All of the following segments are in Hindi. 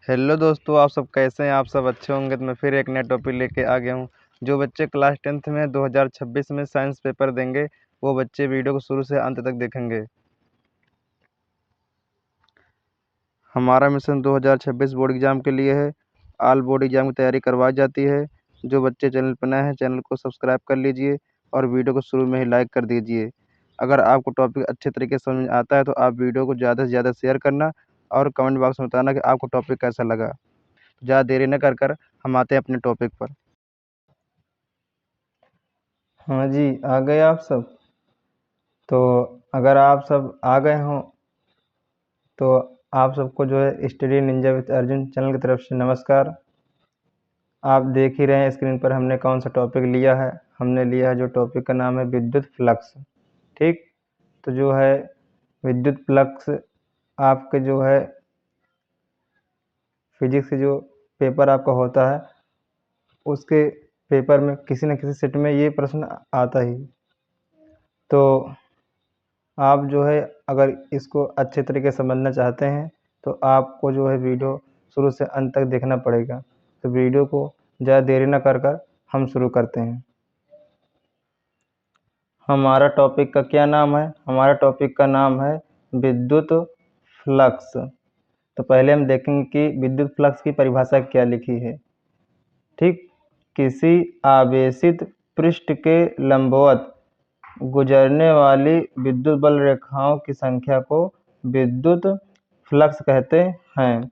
हेलो दोस्तों, आप सब कैसे हैं। आप सब अच्छे होंगे। तो मैं फिर एक नया टॉपिक लेके आ गया हूँ। जो बच्चे क्लास 10th में 2026 में साइंस पेपर देंगे, वो बच्चे वीडियो को शुरू से अंत तक देखेंगे। हमारा मिशन 2026 बोर्ड एग्जाम के लिए है। ऑल बोर्ड एग्जाम की तैयारी करवाई जाती है। जो बच्चे चैनल पर नए हैं, चैनल को सब्सक्राइब कर लीजिए और वीडियो को शुरू में ही लाइक कर दीजिए। अगर आपको टॉपिक अच्छे तरीके से समझ में आता है तो आप वीडियो को ज़्यादा से ज़्यादा शेयर करना और कमेंट बॉक्स में बताना कि आपको टॉपिक कैसा लगा। ज़्यादा देरी न कर हम आते हैं अपने टॉपिक पर। हाँ जी, आ गए आप सब। तो अगर आप सब आ गए हों तो आप सबको जो है study Ninja with Arjun channel की तरफ से नमस्कार। आप देख ही रहे हैं स्क्रीन पर हमने कौन सा टॉपिक लिया है। हमने लिया है जो टॉपिक का नाम है विद्युत फ्लक्स। ठीक, तो जो है विद्युत फ्लक्स आपके जो है फिजिक्स के जो पेपर आपका होता है उसके पेपर में किसी न किसी सेट में ये प्रश्न आता ही। तो आप जो है अगर इसको अच्छे तरीके से समझना चाहते हैं तो आपको जो है वीडियो शुरू से अंत तक देखना पड़ेगा। तो वीडियो को ज़्यादा देरी न कर हम शुरू करते हैं। हमारा टॉपिक का क्या नाम है? हमारा टॉपिक का नाम है विद्युत फ्लक्स। तो पहले हम देखेंगे कि विद्युत फ्लक्स की परिभाषा क्या लिखी है। ठीक, किसी आवेशित पृष्ठ के लंबवत गुजरने वाली विद्युत बल रेखाओं की संख्या को विद्युत फ्लक्स कहते हैं।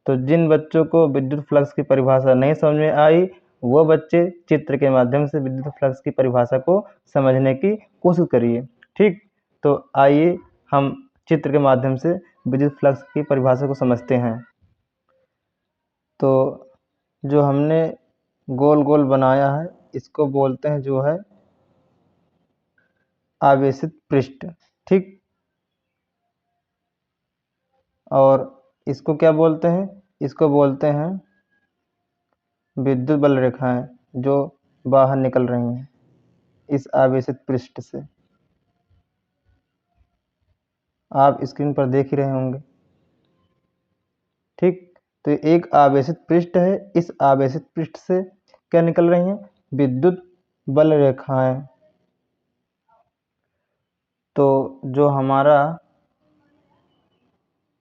तो जिन बच्चों को विद्युत फ्लक्स की परिभाषा नहीं समझ में आई, वो बच्चे चित्र के माध्यम से विद्युत फ्लक्स की परिभाषा को समझने की कोशिश करिए। ठीक, तो आइए हम चित्र के माध्यम से विद्युत फ्लक्स की परिभाषा को समझते हैं। तो जो हमने गोल गोल बनाया है इसको बोलते हैं जो है आवेशित पृष्ठ। ठीक, और इसको क्या बोलते हैं? इसको बोलते हैं विद्युत बल रेखाएं जो बाहर निकल रही हैं इस आवेशित पृष्ठ से। आप स्क्रीन पर देख ही रहे होंगे। ठीक, तो एक आवेशित पृष्ठ है, इस आवेशित पृष्ठ से क्या निकल रही हैं? विद्युत बल रेखाएं। तो जो हमारा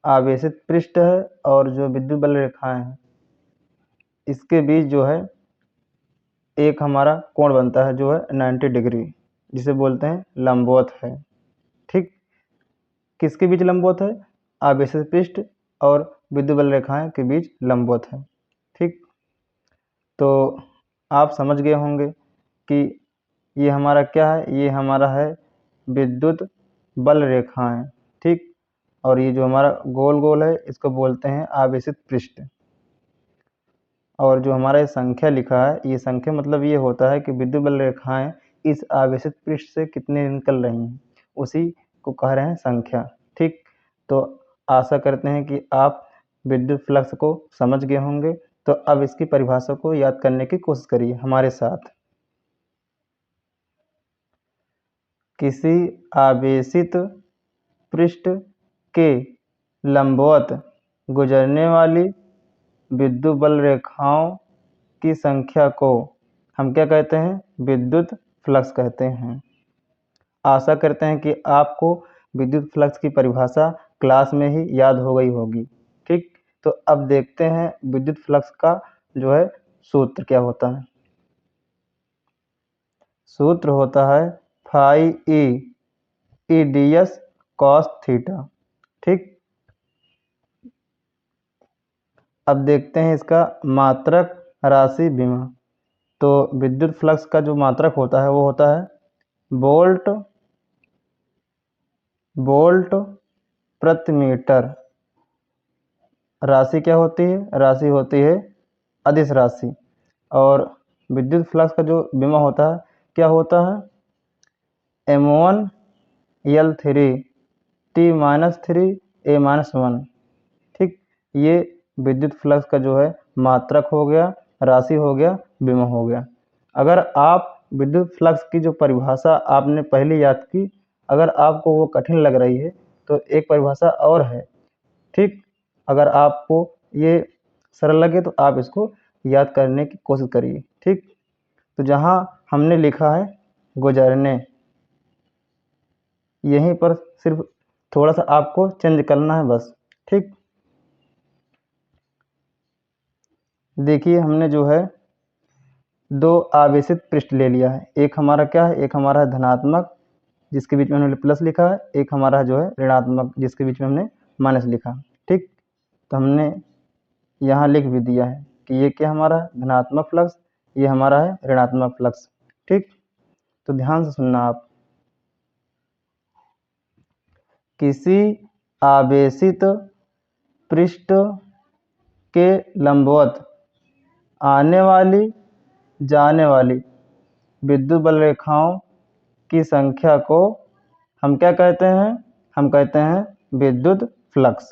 आवेशित पृष्ठ है और जो विद्युत बल रेखाएं हैं इसके बीच जो है एक हमारा कोण बनता है जो है 90 डिग्री, जिसे बोलते हैं लंबवत है। ठीक, किसके बीच लंबवत है? आवेशित पृष्ठ और विद्युत बल रेखाएं के बीच लंबवत है। ठीक, तो आप समझ गए होंगे कि ये हमारा क्या है। ये हमारा है विद्युत बल रेखाएं। ठीक, और ये जो हमारा गोल गोल है इसको बोलते हैं आवेशित पृष्ठ। और जो हमारा ये संख्या लिखा है, ये संख्या मतलब ये होता है कि विद्युत बल रेखाएं इस आवेशित पृष्ठ से कितने निकल रही हैं, उसी को कह रहे हैं संख्या। ठीक, तो आशा करते हैं कि आप विद्युत फ्लक्स को समझ गए होंगे। तो अब इसकी परिभाषा को याद करने की कोशिश करिए हमारे साथ। किसी आवेशित पृष्ठ के लंबवत गुजरने वाली विद्युत बल रेखाओं की संख्या को हम क्या कहते हैं? विद्युत फ्लक्स कहते हैं। आशा करते हैं कि आपको विद्युत फ्लक्स की परिभाषा क्लास में ही याद हो गई होगी। ठीक, तो अब देखते हैं विद्युत फ्लक्स का जो है सूत्र क्या होता है। सूत्र होता है phi E D S cos theta. ठीक, अब देखते हैं इसका मात्रक राशि विमा। तो विद्युत फ्लक्स का जो मात्रक होता है वो होता है वोल्ट प्रति मीटर। राशि क्या होती है? राशि होती है अदिश राशि। और विद्युत फ्लक्स का जो विमा होता है क्या होता है? M1L3 T-3 A-1। ठीक, ये विद्युत फ्लक्स का जो है मात्रक हो गया, राशि हो गया, विमा हो गया। अगर आप विद्युत फ्लक्स की जो परिभाषा आपने पहले याद की, अगर आपको वो कठिन लग रही है तो एक परिभाषा और है। ठीक, अगर आपको ये सरल लगे तो आप इसको याद करने की कोशिश करिए। ठीक, तो जहाँ हमने लिखा है गुजरने, यहीं पर सिर्फ थोड़ा सा आपको चेंज करना है बस। ठीक, देखिए हमने जो है दो आवेशित पृष्ठ ले लिया है। एक हमारा क्या है, एक हमारा है धनात्मक जिसके बीच में हमने प्लस लिखा है, एक हमारा जो है ऋणात्मक जिसके बीच में हमने माइनस लिखा। ठीक, तो हमने यहाँ लिख भी दिया है कि ये क्या हमारा धनात्मक फ्लक्स, ये हमारा है ऋणात्मक फ्लक्स। ठीक, तो ध्यान से सुनना आप। किसी आवेशित पृष्ठ के लंबवत आने वाली जाने वाली विद्युत बल रेखाओं की संख्या को हम क्या कहते हैं, हम कहते हैं विद्युत फ्लक्स।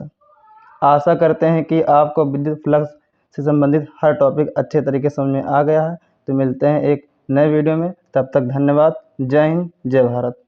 आशा करते हैं कि आपको विद्युत फ्लक्स से संबंधित हर टॉपिक अच्छे तरीके से समझ में आ गया है। तो मिलते हैं एक नए वीडियो में, तब तक धन्यवाद। जय हिंद, जय भारत।